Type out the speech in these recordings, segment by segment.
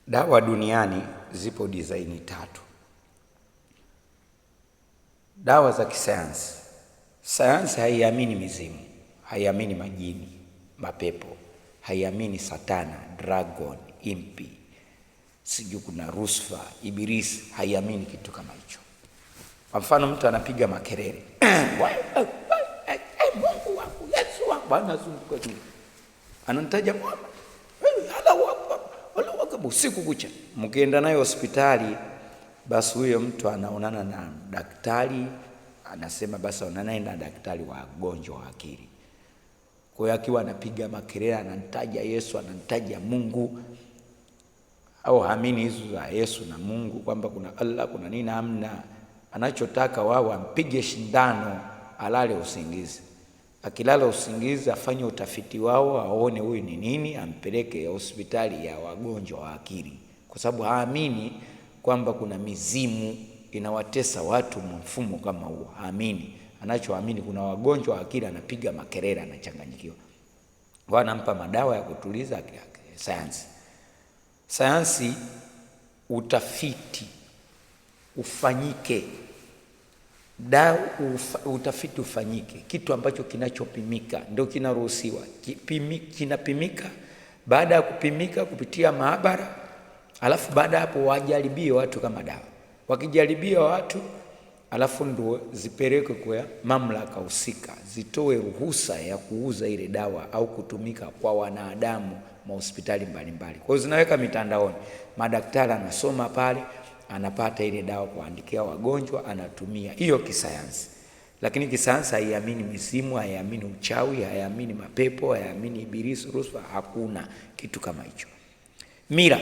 Dawa duniani zipo design tatu. Dawa za kisayansi. Sayansi haiamini mizimu, haiamini majini, mapepo, haiamini satana, dragon, impi, sijui kuna Lucifer, Ibilisi, haiamini kitu kama hicho. Kwa mfano mtu anapiga makelele, Mungu wangu, Yesu wangu, Bwana zunguka tu. Anamtaja Muhammad. Usiku kucha. Mkienda naye hospitali, basi huyo mtu anaonana na daktari, anasema basi aonane na daktari wa wagonjwa wa akili. Kwa hiyo akiwa anapiga makelele, anamtaja Yesu, anamtaja Mungu, au haamini hizo za Yesu na Mungu kwamba kuna Allah, kuna nini, hamna. Anachotaka wao ampige shindano, alale usingizi. Akilala usingizi afanye utafiti wao, aone huyu ni nini, ampeleke hospitali ya wagonjwa wa akili, kwa sababu haamini kwamba kuna mizimu inawatesa watu mfumo kama huo. Haamini. Anachoamini kuna wagonjwa wa akili, anapiga makelele, anachanganyikiwa. Wanampa madawa ya kutuliza sayansi. Sayansi, utafiti ufanyike. Utafiti ufanyike, kitu ambacho kinachopimika ndio kinaruhusiwa. Kinapimika, baada ya kupimika kupitia maabara, alafu baada hapo wajaribie watu kama dawa. Wakijaribia watu, alafu ndio zipelekwe kwa mamlaka husika, zitoe ruhusa ya kuuza ile dawa au kutumika kwa wanadamu mahospitali mbalimbali. Kwa hiyo zinaweka mitandaoni, madaktari anasoma pale, anapata ile dawa kuandikia wagonjwa, anatumia. Hiyo kisayansi. Lakini kisayansi haiamini mizimu, haiamini uchawi, haiamini mapepo, haiamini Ibilisi, Lucifer, hakuna kitu kama hicho. Mila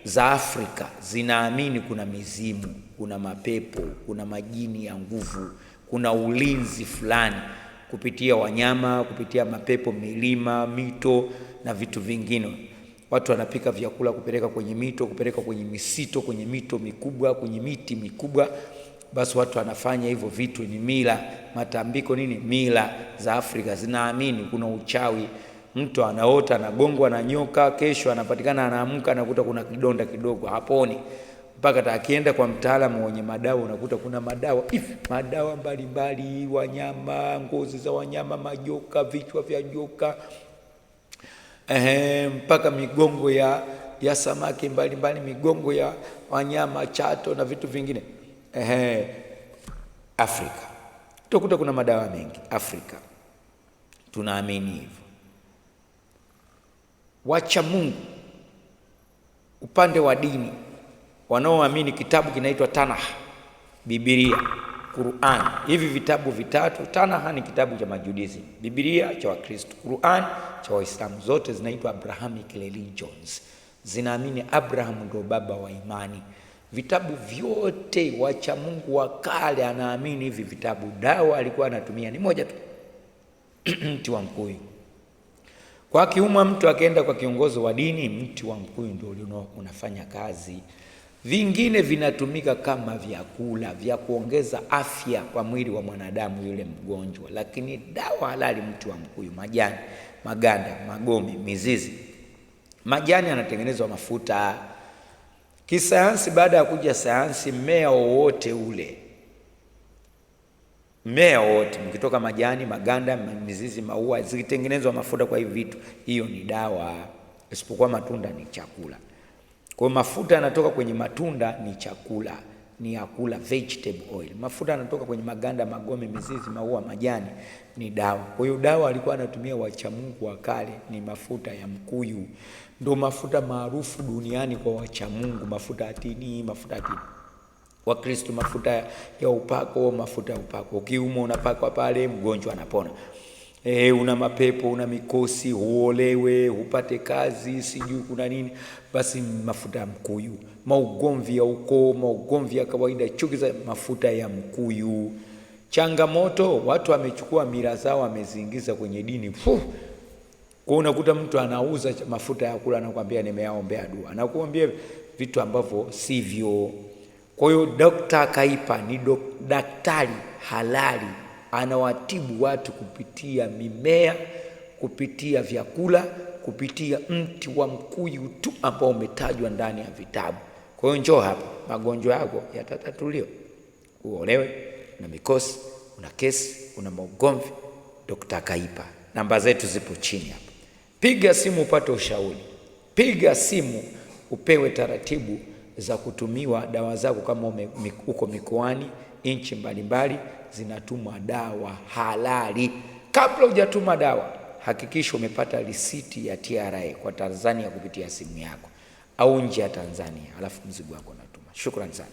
za Afrika zinaamini kuna mizimu, kuna mapepo, kuna majini ya nguvu, kuna ulinzi fulani kupitia wanyama, kupitia mapepo, milima, mito na vitu vingine. Watu wanapika vyakula kupeleka kwenye mito, kupeleka kwenye misito, kwenye mito mikubwa, kwenye miti mikubwa. Basi watu wanafanya hivyo vitu, ni mila, matambiko nini. Mila za Afrika zinaamini kuna uchawi. Mtu anaota anagongwa na nyoka, kesho anapatikana anaamka anakuta kuna kidonda kidogo, haponi. Mpaka akienda kwa mtaalamu wenye madawa, unakuta kuna madawa mbalimbali, wanyama, ngozi za wanyama, majoka, vichwa vya joka, mpaka migongo ya samaki mbalimbali, migongo ya wanyama, chato na vitu vingine. Afrika utakuta kuna madawa mengi. Afrika tunaamini hivyo. Wacha Mungu upande wa dini wanaoamini kitabu kinaitwa Tanakh, Biblia, Qur'an. Hivi vitabu vitatu. Tanakh ni kitabu cha Majudizi, Biblia cha Wakristo, Qur'an cha Waislamu. Zote zinaitwa Abrahamic religions. Zinaamini Abraham ndio baba wa imani. Vitabu vyote wacha Mungu wa kale anaamini hivi vitabu. Dawa alikuwa anatumia ni moja tu, mti wa mkuyu. Kwa kiumwa mtu akaenda kwa kiongozi wa dini, mti wa mkuyu ndio unafanya kazi. Vingine vinatumika kama vyakula vya kuongeza afya kwa mwili wa mwanadamu yule mgonjwa, lakini dawa halali mti wa mkuyu. Majani, maganda, magome, mizizi. Majani yanatengenezwa mafuta. Kisayansi, baada ya kuja sayansi, mmea wowote ule, mmea wote mkitoka majani, maganda, mizizi, maua, zikitengenezwa mafuta kwa hivi vitu, hiyo ni dawa. Isipokuwa matunda ni chakula. Kwa mafuta yanatoka kwenye matunda ni chakula, ni yakula, vegetable oil. Mafuta yanatoka kwenye maganda, magome, mizizi, maua, majani ni dawa. Kwa hiyo dawa alikuwa anatumia wacha Mungu wa kale ni mafuta ya mkuyu. Ndio mafuta maarufu duniani kwa wacha Mungu. Mafuta ya tini, mafuta ya tini. Wakristo mafuta ya upako, mafuta ya upako. Ukiumwa unapakwa pale, mgonjwa anapona. Una mapepo, una mikosi, uolewe, upate kazi, sijui kuna nini, basi mafuta ya mkuyu. Maugomvi ya ukoo, maugomvi ya kawaida, chuki za, mafuta ya mkuyu. Changamoto, watu wamechukua mila zao wameziingiza kwenye dini. Kwa unakuta mtu anauza mafuta ya kula, anakuambia nimeyaombea dua, anakuambia vitu ambavyo sivyo. Kwa hiyo Dr. Kaipa ni daktari halali, anawatibu watu kupitia mimea, kupitia vyakula, kupitia mti wa mkuyu tu ambao umetajwa ndani ya vitabu. Kwa hiyo njoo hapa, magonjwa yako yatatatuliwa. Uolewe, una mikosi, una kesi, una maugomvi, Dr. Kaipa. Namba zetu zipo chini hapa. Piga simu upate ushauri. Piga simu upewe taratibu za kutumiwa dawa zako. Kama uko mikoani, nchi mbalimbali zinatumwa dawa halali. Kabla hujatuma dawa, hakikisha umepata risiti ya TRA kwa Tanzania kupitia simu yako au nje ya Tanzania, alafu mzigo wako unatuma. Shukrani sana.